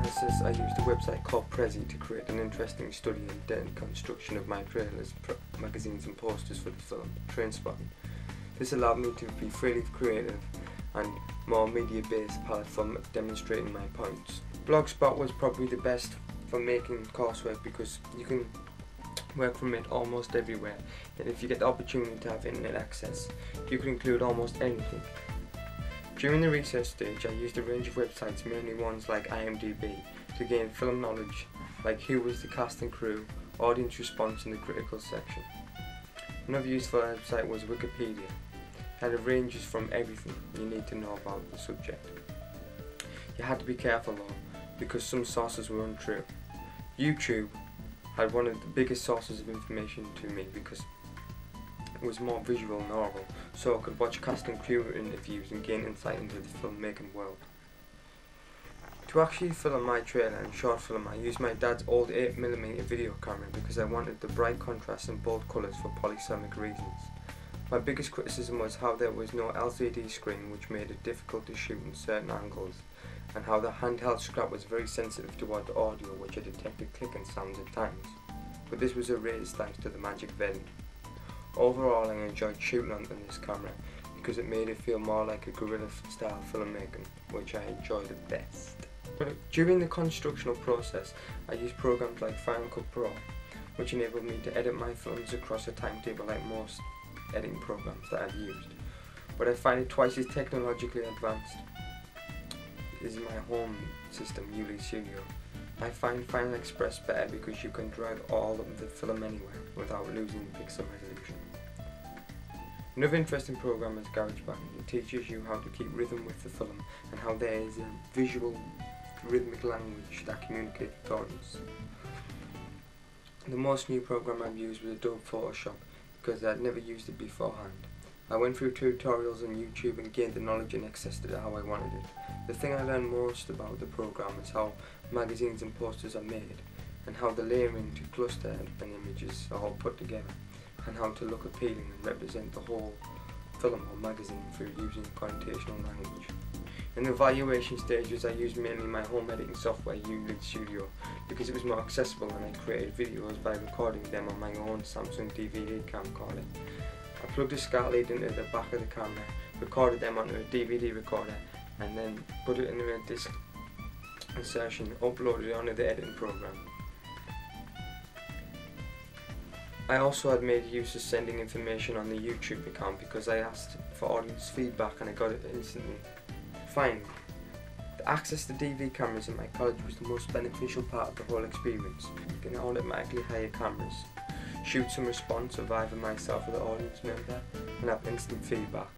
analysis, I used a website called Prezi to create an interesting study and then construction of my trailers, magazines and posters for the film Trainspotting. This allowed me to be freely creative and more media-based platform demonstrating my points. Blogspot was probably the best for making coursework because you can work from it almost everywhere, and if you get the opportunity to have internet access, you can include almost anything. During the research stage, I used a range of websites, mainly ones like IMDb, to gain film knowledge, like who was the cast and crew, audience response in the critical section. Another useful website was Wikipedia. It ranges from everything you need to know about the subject. You had to be careful though, because some sources were untrue. YouTube had one of the biggest sources of information to me because it was more visual and oral, so I could watch cast and crew interviews and gain insight into the filmmaking world. To actually film my trailer and short film, I used my dad's old 8mm video camera because I wanted the bright contrast and bold colours for polysemic reasons. My biggest criticism was how there was no LCD screen, which made it difficult to shoot in certain angles, and how the handheld strap was very sensitive toward the audio, which I detected clicking sounds at times. But this was erased thanks to the magic of editing. Overall, I enjoyed shooting on this camera because it made it feel more like a guerrilla style filmmaking, which I enjoy the best. During the constructional process, I used programs like Final Cut Pro, which enabled me to edit my films across a timetable like most editing programs that I've used. But I find it twice as technologically advanced is my home system, Uli Studio. I find Final Express better because you can drag all of the film anywhere without losing pixel resolution. Another interesting program is GarageBand. It teaches you how to keep rhythm with the film and how there is a visual, rhythmic language that communicates with audience. The most new program I've used was Adobe Photoshop because I'd never used it beforehand. I went through tutorials on YouTube and gained the knowledge and accessed it how I wanted it. The thing I learned most about the program is how magazines and posters are made, and how the layering to cluster and images are all put together, and how to look appealing and represent the whole film or magazine through using connotational language. In the evaluation stages, I used mainly my home editing software, Uli Studio, because it was more accessible, and I created videos by recording them on my own Samsung DVD camcorder. I plugged a SCART lead into the back of the camera, recorded them onto a DVD recorder, and then put it into a disc insertion, uploaded it onto the editing program. I also had made use of sending information on the YouTube account because I asked for audience feedback and I got it instantly. Finally, the access to DV cameras in my college was the most beneficial part of the whole experience. You can automatically hire cameras, shoot some response of either myself or the audience member, and have instant feedback.